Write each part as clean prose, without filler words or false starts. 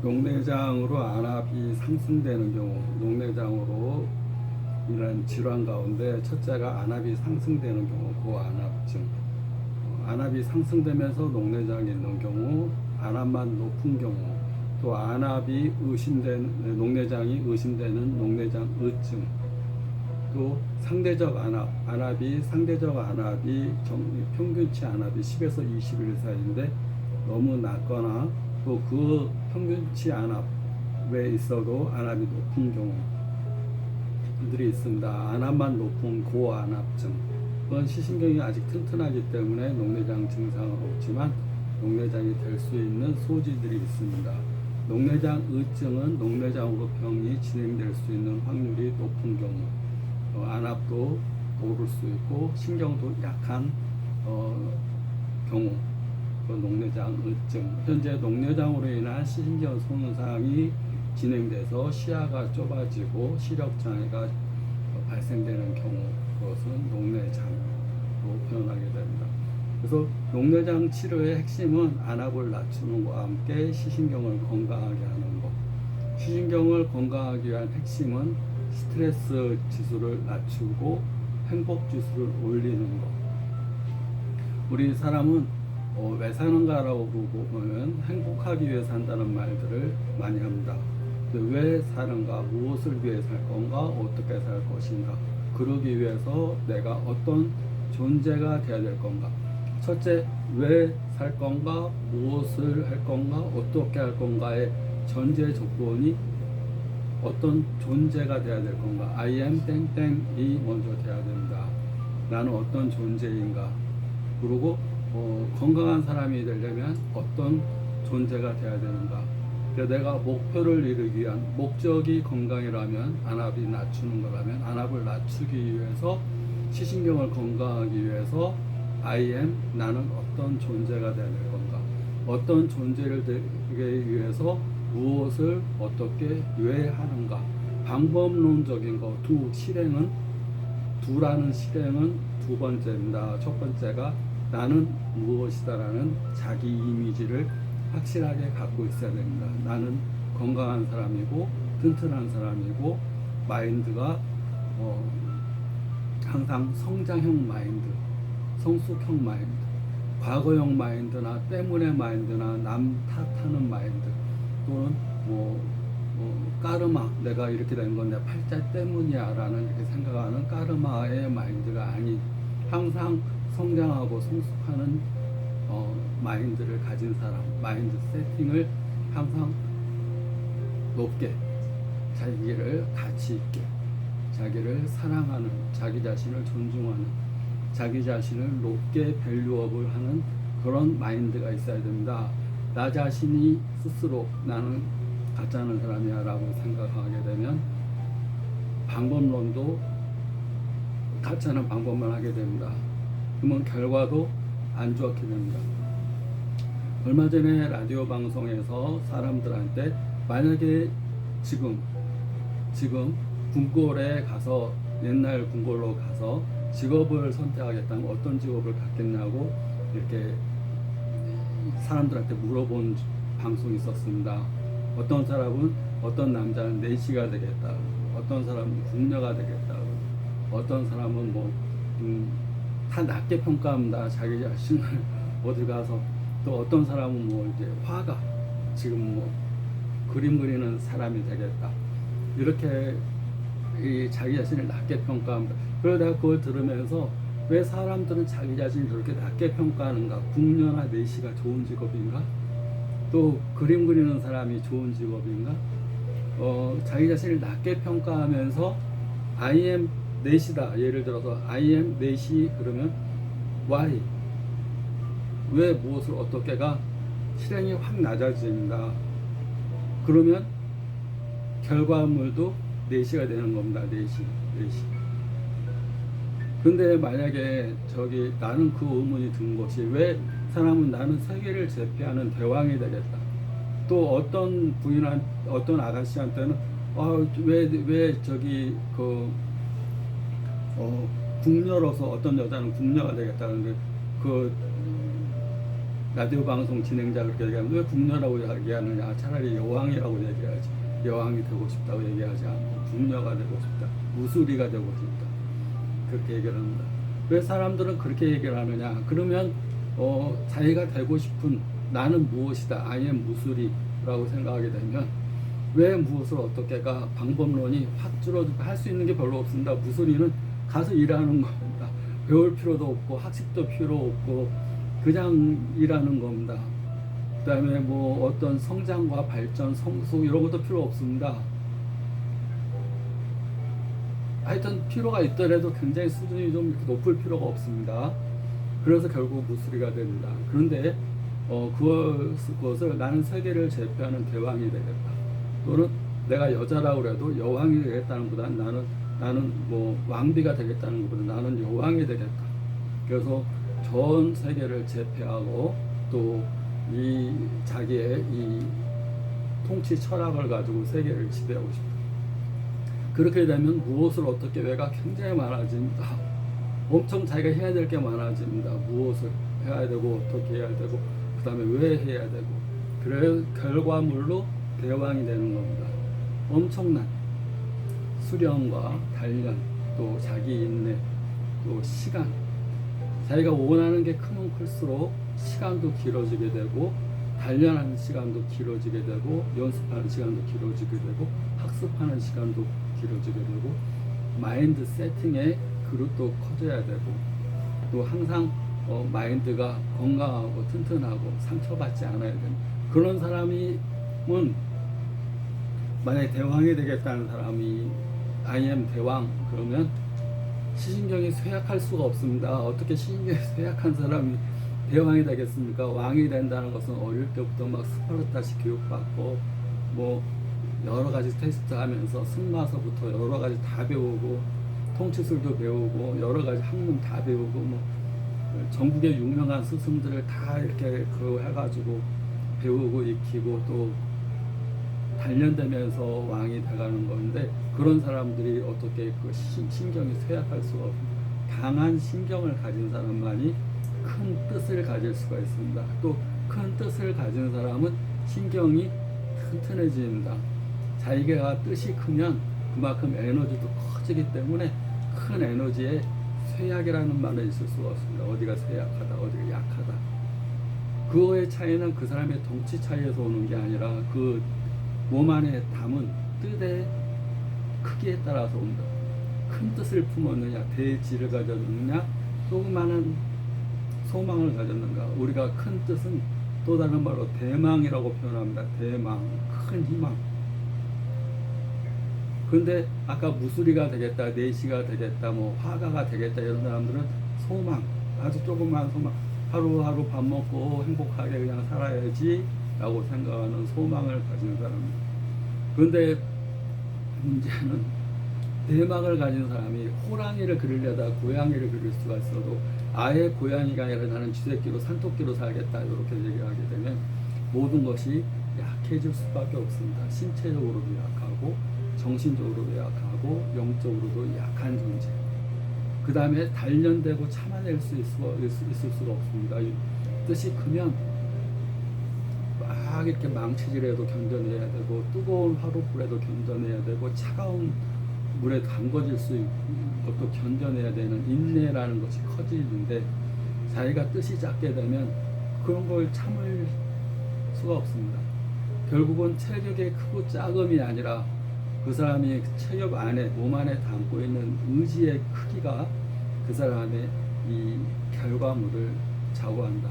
녹내장으로 안압이 상승되는 경우, 녹내장으로 이런 질환 가운데 첫째가 안압이 상승되는 경우, 고안압증. 안압이 상승되면서 녹내장이 있는 경우, 안압만 높은 경우, 또 안압이 의심되는, 녹내장이 의심되는 녹내장 의증, 또 상대적 안압, 상대적 안압이 평균치 안압이 10에서 21 사이인데 너무 낮거나 또 그 평균치 안압에 있어도 안압이 높은 경우들이 있습니다. 안압만 높은 고안압증. 그건 시신경이 아직 튼튼하기 때문에 녹내장 증상은 없지만 녹내장이 될 수 있는 소지들이 있습니다. 녹내장 의증은 녹내장으로 병이 진행될 수 있는 확률이 높은 경우, 안압도 오를 수 있고 신경도 약한 경우, 녹내장 의증. 현재 녹내장으로 인한 시신경 손상이 진행돼서 시야가 좁아지고 시력 장애가 발생되는 경우, 그것은 녹내장으로 표현하게 됩니다. 그래서 녹내장 치료의 핵심은 안압을 낮추는 것과 함께 시신경을 건강하게 하는 것. 시신경을 건강하기 위한 핵심은 스트레스 지수를 낮추고 행복 지수를 올리는 것. 우리 사람은 왜 사는가라고 보면 행복하기 위해 산다는 말들을 많이 합니다. 왜 사는가, 무엇을 위해 살 건가, 어떻게 살 것인가, 그러기 위해서 내가 어떤 존재가 되어야 될 건가. 첫째, 왜 살 건가, 무엇을 할 건가, 어떻게 할 건가의 전제 조건이 어떤 존재가 되어야 될 건가. I am 땡땡이 먼저 돼야 된다. 나는 어떤 존재인가. 그리고 건강한 사람이 되려면 어떤 존재가 되어야 되는가. 내가 목표를 이루기 위한 목적이 건강이라면, 안압이 낮추는 거라면 안압을 낮추기 위해서, 시신경을 건강하기 위해서 I am, 나는 어떤 존재가 되어야 될 건가, 어떤 존재를 되기 위해서 무엇을 어떻게 왜 하는가. 방법론적인 거, 두라는 실행은 두 번째입니다. 첫 번째가 나는 무엇이다라는 자기 이미지를 확실하게 갖고 있어야 됩니다. 나는 건강한 사람이고 튼튼한 사람이고 마인드가 항상 성장형 마인드, 성숙형 마인드, 과거형 마인드나 때문에 마인드나 남 탓하는 마인드, 또는 까르마, 내가 이렇게 된 건 내 팔자 때문이야 라는 이렇게 생각하는 까르마의 마인드가 아닌, 항상 성장하고 성숙하는 마인드를 가진 사람, 마인드 세팅을 항상 높게, 자기를 가치 있게, 자기를 사랑하는, 자기 자신을 존중하는, 자기 자신을 높게 밸류업을 하는 그런 마인드가 있어야 됩니다. 나 자신이 스스로 나는 가짜 않은 사람이야 라고 생각하게 되면 방법론도 가짜 않은 방법만 하게 됩니다. 그러면 결과도 안 좋게 됩니다. 얼마 전에 라디오 방송에서 사람들한테 만약에 지금 궁궐에 가서, 옛날 궁궐로 가서 직업을 선택하겠다면 어떤 직업을 갖겠냐고 이렇게 사람들한테 물어본 방송이 있었습니다. 어떤 사람은, 어떤 남자는 내시가 되겠다, 어떤 사람은 궁녀가 되겠다, 어떤 사람은 다 낮게 평가합니다. 자기 자신을 어디 가서. 또 어떤 사람은 이제 화가, 지금 그림 그리는 사람이 되겠다, 이렇게 자기 자신을 낮게 평가합니다. 그러다가 그걸 들으면서 왜 사람들은 자기 자신을 그렇게 낮게 평가하는가. 궁녀나 내시가 좋은 직업인가? 또 그림 그리는 사람이 좋은 직업인가? 자기 자신을 낮게 평가하면서 I am 내시다, 예를 들어서 I am 내시 그러면 why, 왜, 무엇을 어떻게가 실행이 확 낮아집니다. 그러면 결과물도 내시가 되는 겁니다. 내시. 근데 만약에 나는 그 의문이 든 것이, 왜 사람은 나는 세계를 제패하는 대왕이 되겠다. 또 어떤 부인한, 어떤 아가씨한테는 왜 궁녀로서, 어떤 여자는 궁녀가 되겠다는데 라디오 방송 진행자 그렇게 얘기하면 왜 궁녀라고 얘기하느냐, 차라리 여왕이라고 얘기하지, 여왕이 되고 싶다고 얘기하지 않고 궁녀가 되고 싶다, 무술이가 되고 싶다 그렇게 얘기를 합니다. 왜 사람들은 그렇게 얘기를 하느냐, 그러면 자기가 되고 싶은 나는 무엇이다, I am 무술이라고 생각하게 되면 왜 무엇을 어떻게가 방법론이 확 줄어들고 할 수 있는 게 별로 없습니다. 무술이는 가서 일하는 겁니다. 배울 필요도 없고 학식도 필요 없고 그냥 일하는 겁니다. 그 다음에 뭐 어떤 성장과 발전, 성숙 이런 것도 필요 없습니다. 하여튼 필요가 있더라도 굉장히 수준이 좀 높을 필요가 없습니다. 그래서 결국 무술이가 됩니다. 그런데 그것을 나는 세계를 제패하는 대왕이 되겠다, 또는 내가 여자라고 해도 여왕이 되겠다는 것보다는 나는 뭐 왕비가 되겠다는 것보다 나는 여왕이 되겠다. 그래서 전 세계를 제패하고 또 이 자기의 이 통치 철학을 가지고 세계를 지배하고 싶다. 그렇게 되면 무엇을 어떻게 왜가 굉장히 많아집니다. 엄청 자기가 해야 될 게 많아집니다. 무엇을 해야 되고 어떻게 해야 되고 그 다음에 왜 해야 되고, 그래 결과물로 대왕이 되는 겁니다. 엄청난 수련과 단련, 또 자기 인내, 또 시간, 자기가 원하는 게 크면 클수록 시간도 길어지게 되고 단련하는 시간도 길어지게 되고 연습하는 시간도 길어지게 되고 학습하는 시간도 길어지게 되고 마인드 세팅의 그릇도 커져야 되고, 또 항상 마인드가 건강하고 튼튼하고 상처받지 않아야 되는 그런 사람이면, 만약에 대왕이 되겠다는 사람이 I am 대왕 그러면 시신경이 쇠약할 수가 없습니다. 어떻게 시신경이 쇠약한 사람이 대왕이 되겠습니까? 왕이 된다는 것은 어릴 때부터 막 스파르타식 교육받고 뭐 여러 가지 테스트 하면서 승마서부터 여러 가지 다 배우고 통치술도 배우고 여러 가지 학문 다 배우고 뭐 전국의 유명한 스승들을 다 이렇게 그 해가지고 배우고 익히고 또 단련되면서 왕이 돼가는 건데, 그런 사람들이 어떻게 그 신경이 쇠약할 수가 없습니다. 강한 신경을 가진 사람만이 큰 뜻을 가질 수가 있습니다. 또 큰 뜻을 가진 사람은 신경이 튼튼해집니다. 자기가 뜻이 크면 그만큼 에너지도 커지기 때문에 큰 에너지에 쇠약이라는 말은 있을 수가 없습니다. 어디가 쇠약하다, 어디가 약하다. 그거의 차이는 그 사람의 덩치 차이에서 오는 게 아니라 그 몸 안에 담은 뜻의 크기에 따라서 온다. 큰 뜻을 품었느냐, 대지를 가졌느냐, 조그마한 소망을 가졌는가. 우리가 큰 뜻은 또 다른 말로 대망이라고 표현합니다. 대망, 큰 희망. 근데 아까 무술이가 되겠다, 내시가 되겠다, 뭐 화가가 되겠다 이런 사람들은 소망, 아주 조그마한 소망, 하루하루 밥 먹고 행복하게 그냥 살아야지 라고 생각하는 소망을 가진 사람입니다. 그런데 문제는 대망을 가진 사람이 호랑이를 그리려다 고양이를 그릴 수가 있어도 아예 고양이가 아니라 나는 쥐새끼로 산토끼로 살겠다 이렇게 얘기하게 되면 모든 것이 약해질 수밖에 없습니다. 신체적으로도 약하고 정신적으로도 약하고 영적으로도 약한 존재. 그 다음에 단련되고 참아낼 수 있을 수가 없습니다. 뜻이 크면 막 이렇게 망치질해도 견뎌내야 되고 뜨거운 화롯불에도 견뎌내야 되고 차가운 물에 담궈질 수 있는 것도 견뎌내야 되는 인내라는 것이 커지는데, 자기가 뜻이 작게 되면 그런 걸 참을 수가 없습니다. 결국은 체격의 크고 작음이 아니라 그 사람이 체격 안에, 몸 안에 담고 있는 의지의 크기가 그 사람의 이 결과물을 좌우한다.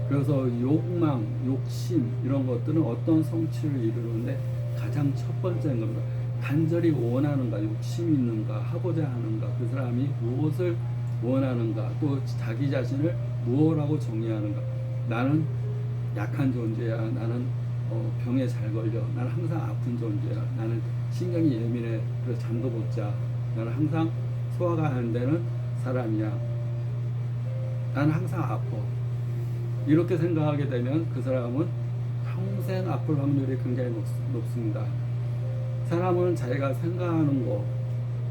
그래서 욕망, 욕심 이런 것들은 어떤 성취를 이루는데 가장 첫 번째인 겁니다. 간절히 원하는가, 욕심이 있는가, 하고자 하는가, 그 사람이 무엇을 원하는가, 또 자기 자신을 무엇라고 정의하는가. 나는 약한 존재야, 나는 병에 잘 걸려, 나는 항상 아픈 존재야, 나는 신경이 예민해, 그래서 잠도 못 자, 나는 항상 소화가 안 되는 사람이야, 나는 항상 아파. 이렇게 생각하게 되면 그 사람은 평생 아플 확률이 굉장히 높습니다. 사람은 자기가 생각하는 거,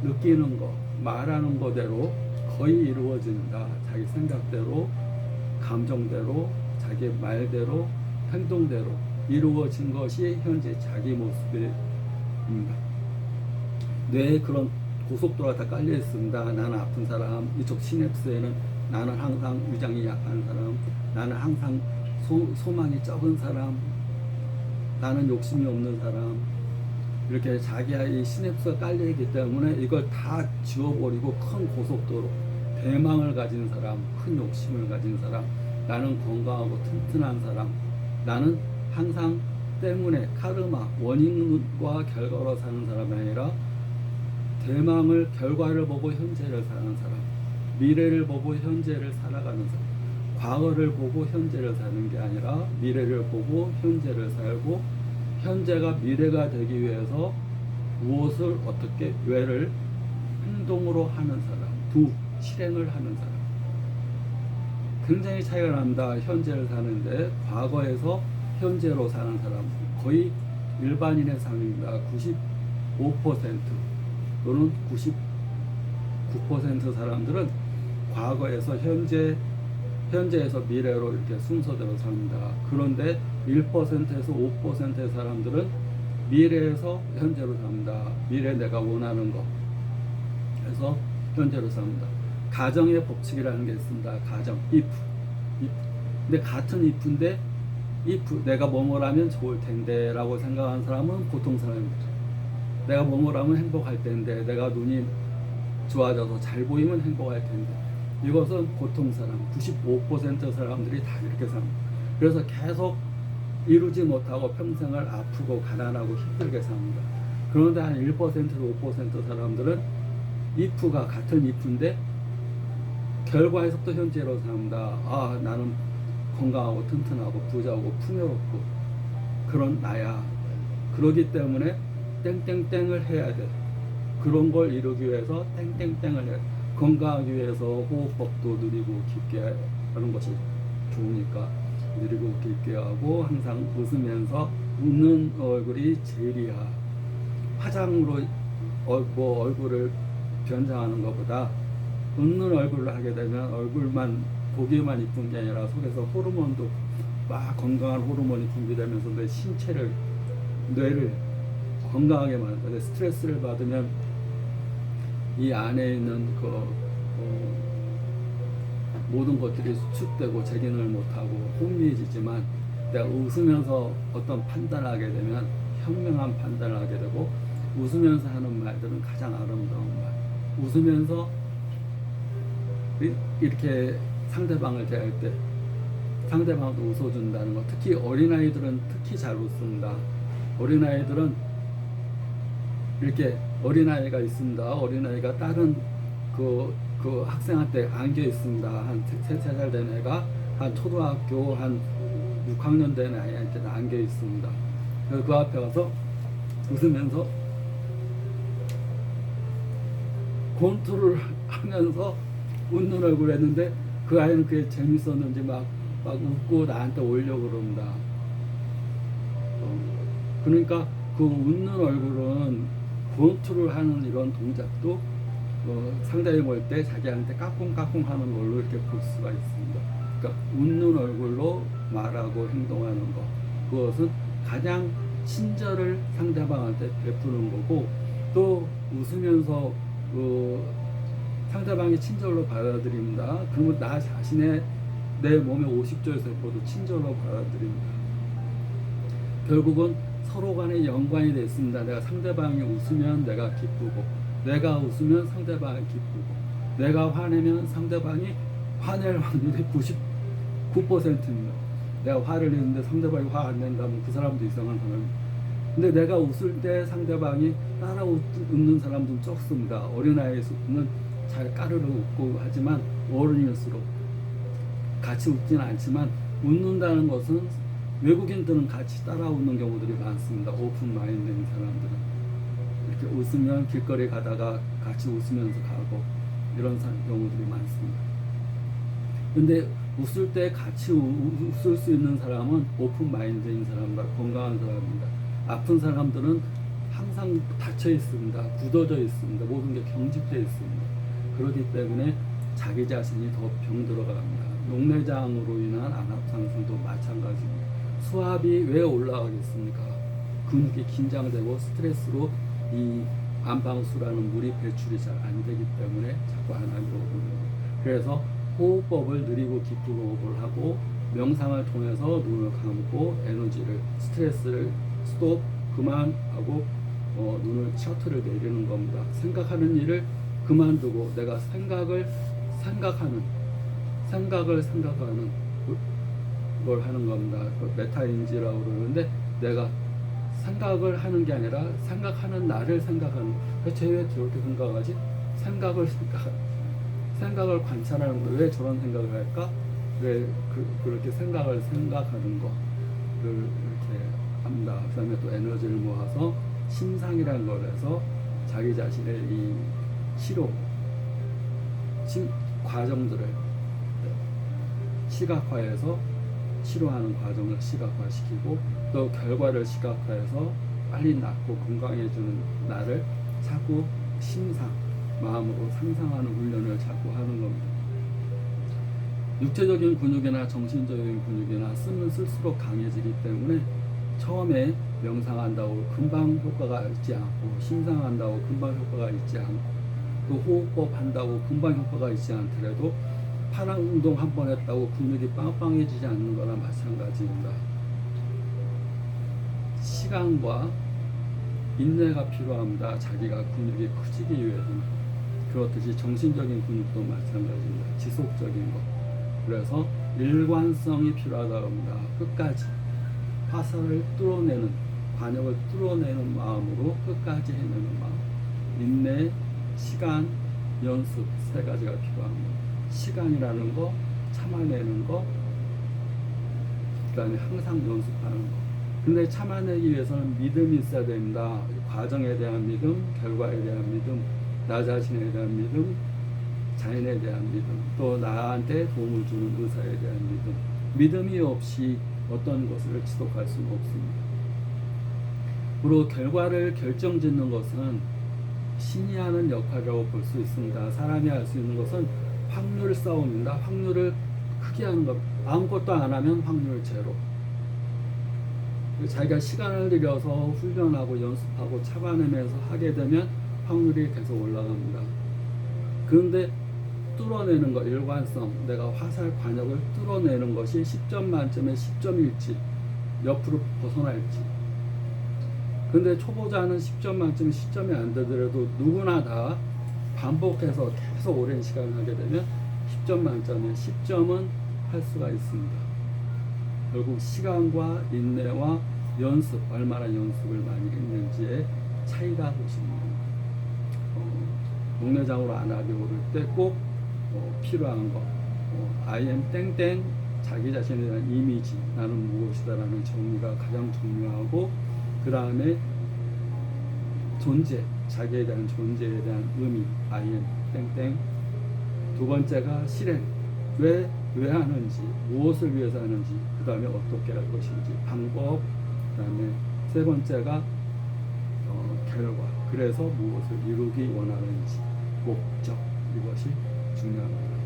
느끼는 거, 말하는 거대로 거의 이루어진다. 자기 생각대로 감정대로, 자기 말대로, 행동대로 이루어진 것이 현재 자기 모습입니다. 뇌에 그런 고속도로가 다 깔려 있습니다. 나는 아픈 사람, 이쪽 시냅스에는 나는 항상 위장이 약한 사람, 나는 항상 소망이 적은 사람, 나는 욕심이 없는 사람, 이렇게 자기의 이 시냅스가 깔려 있기 때문에 이걸 다 지워버리고 큰 고속도로, 대망을 가진 사람, 큰 욕심을 가진 사람, 나는 건강하고 튼튼한 사람, 나는 항상 때문에 카르마, 원인과 결과로 사는 사람이 아니라 대망을, 결과를 보고 현재를 사는 사람, 미래를 보고 현재를 살아가는 사람, 과거를 보고 현재를 사는 게 아니라 미래를 보고 현재를 살고, 현재가 미래가 되기 위해서 무엇을 어떻게 왜를 행동으로 하는 사람, 실행을 하는 사람. 굉장히 차이가 납니다. 현재를 사는데 과거에서 현재로 사는 사람, 거의 일반인의 삶입니다. 95% 또는 99% 사람들은 과거에서 현재에서 미래로 이렇게 순서대로 삽니다. 그런데 1%에서 5%의 사람들은 미래에서 현재로 삽니다. 미래 내가 원하는 거 해서 현재로 삽니다. 가정의 법칙이라는 게 있습니다. 가정, if. 근데 같은 if인데 if 내가 뭐뭐라면 좋을 텐데 라고 생각하는 사람은 보통 사람입니다. 내가 뭐뭐라면 행복할 텐데, 내가 눈이 좋아져서 잘 보이면 행복할 텐데, 이것은 보통 사람 95% 사람들이 다 이렇게 삽니다. 그래서 계속 이루지 못하고 평생을 아프고 가난하고 힘들게 삽니다. 그런데 한 1%에서 5% 사람들은 if가 같은 if인데 결과에서부터 현재로 삽니다. 아, 나는 건강하고 튼튼하고 부자고 풍요롭고 그런 나야. 그러기 때문에 땡땡땡을 해야 돼. 그런 걸 이루기 위해서 땡땡땡을 해야 돼. 건강하기 위해서 호흡법도 느리고 깊게 하는 것이 좋으니까 느리고 깊게 하고, 항상 웃으면서 웃는 얼굴이 제일이야. 화장으로 얼굴을 변장하는 것보다 웃는 얼굴로 하게 되면 얼굴만 보기만 이쁜 게 아니라 속에서 호르몬도 막 건강한 호르몬이 분비되면서 내 신체를, 뇌를 건강하게 만든다. 스트레스를 받으면 이 안에 있는 모든 것들이 수축되고 재균을 못하고 혼미해지지만, 내가 웃으면서 어떤 판단을 하게 되면 현명한 판단을 하게 되고, 웃으면서 하는 말들은 가장 아름다운 말. 웃으면서 이렇게 상대방을 대할 때 상대방도 웃어준다는 것. 특히 어린아이들은 특히 잘 웃습니다. 어린아이들은 이렇게, 어린아이가 있습니다. 어린아이가 다른 그 학생한테 안겨 있습니다. 한 3살 된 애가 한 초등학교 한 6학년 된 아이한테 안겨 있습니다. 그래서 그 앞에 가서 웃으면서 권투를 하면서 웃는 얼굴을 했는데, 그 아이는 그게 재밌었는지 막 웃고 나한테 오려고 그럽니다. 그러니까 그 웃는 얼굴은 권투를 하는 이런 동작도 상대방이 올 때 자기한테 까꿍까꿍 하는 걸로 이렇게 볼 수가 있습니다. 그러니까 웃는 얼굴로 말하고 행동하는 것, 그것은 가장 친절을 상대방한테 베푸는 거고, 또 웃으면서 상대방이 친절로 받아들입니다. 그러면 나 자신의, 내 몸의 50조 세포도 친절로 받아들입니다. 결국은 서로 간에 연관이 되어 있습니다. 내가 상대방이 웃으면 내가 기쁘고, 내가 웃으면 상대방이 기쁘고, 내가 화내면 상대방이 화낼 확률이 99%입니다. 내가 화를 내는데 상대방이 화 안 낸다면 그 사람도 이상한 사람입니다. 근데 내가 웃을 때 상대방이 따라 웃는 사람도 적습니다. 어린아이는 잘 까르르 웃고 하지만 어른일수록 같이 웃지는 않지만, 웃는다는 것은 외국인들은 같이 따라 웃는 경우들이 많습니다. 오픈 마인드인 사람들은 이렇게 웃으면 길거리 가다가 같이 웃으면서 가고 이런 경우들이 많습니다. 근데 웃을 때 같이 웃을 수 있는 사람은 오픈 마인드인 사람과 건강한 사람입니다. 아픈 사람들은 항상 닫혀 있습니다. 굳어져 있습니다. 모든 게 경직되어 있습니다. 그렇기 때문에 자기 자신이 더 병들어 갑니다. 녹내장으로 인한 안압 상승도 마찬가지입니다. 수압이 왜 올라가겠습니까? 근육이 긴장되고 스트레스로 이 안방수라는 물이 배출이 잘 안 되기 때문에 자꾸 안압이 오는 거예요. 그래서 호흡법을 느리고 깊은 호흡을 하고 명상을 통해서 눈을 감고 에너지를 스트레스를 스톱 그만하고 눈을 셔터를 내리는 겁니다. 생각하는 일을 그만두고 내가 생각을 생각하는 걸 하는 겁니다. 메타인지라고 그러는데 내가 생각을 하는 게 아니라 생각하는 나를 생각하는. 쟤왜 저렇게 생각하지? 생각을 관찰하는 거. 왜 저런 생각을 할까? 왜 그렇게 생각하는 거를 이렇게 합니다. 그 다음에 또 에너지를 모아서 심상이라는 걸 해서 자기 자신의 이 치료 과정들을 시각화해서 치료하는 과정을 시각화시키고 또 결과를 시각화해서 빨리 낫고 건강해지는 나를 자꾸 마음으로 상상하는 훈련을 자꾸 하는 겁니다. 육체적인 근육이나 정신적인 근육이나 쓰면 쓸수록 강해지기 때문에 처음에 명상한다고 금방 효과가 있지 않고 심상한다고 금방 효과가 있지 않고 또 호흡법 한다고 금방 효과가 있지 않더라도 파란 운동 한 번 했다고 근육이 빵빵해지지 않는 거나 마찬가지입니다. 시간과 인내가 필요합니다. 자기가 근육이 커지기 위해서는. 그렇듯이 정신적인 근육도 마찬가지입니다. 지속적인 것. 그래서 일관성이 필요하다고 합니다. 끝까지 화살을 뚫어내는, 관역을 뚫어내는 마음으로 끝까지 해내는 마음. 인내, 시간, 연습 세 가지가 필요합니다. 시간이라는 거, 참아내는 거, 그 다음에 항상 연습하는 거. 근데 참아내기 위해서는 믿음이 있어야 됩니다. 과정에 대한 믿음, 결과에 대한 믿음, 나 자신에 대한 믿음, 자연에 대한 믿음, 또 나한테 도움을 주는 의사에 대한 믿음. 믿음이 없이 어떤 것을 지속할 수는 없습니다. 그리고 결과를 결정짓는 것은 신이 하는 역할이라고 볼 수 있습니다. 사람이 할 수 있는 것은 확률 싸움입니다. 확률을 크게 하는 것. 아무것도 안 하면 확률 제로. 자기가 시간을 들여서 훈련하고 연습하고 참아내면서 하게 되면 확률이 계속 올라갑니다. 그런데 뚫어내는 것, 일관성, 내가 화살 관역을 뚫어내는 것이 10점 만점에 10점일지 옆으로 벗어날지. 근데 초보자는 10점 만점에 10점이 안 되더라도 누구나 다 반복해서 계속 오랜 시간을 하게 되면 10점 만점에 10점은 할 수가 있습니다. 결국 시간과 인내와 연습, 얼마나 연습을 많이 했는지의 차이가 보십니다. 녹내장으로 안압이 오를 때 꼭 필요한 것, I am 땡땡, 자기 자신에 대한 이미지, 나는 무엇이다라는 정의가 가장 중요하고, 그 다음에 존재, 자기에 대한 존재에 대한 의미, I am 땡땡. 두 번째가 실행, 왜 하는지, 무엇을 위해서 하는지, 그 다음에 어떻게 할 것인지, 방법, 그 다음에 세 번째가 결과, 그래서 무엇을 이루기 원하는지, 목적, 이것이 중요합니다.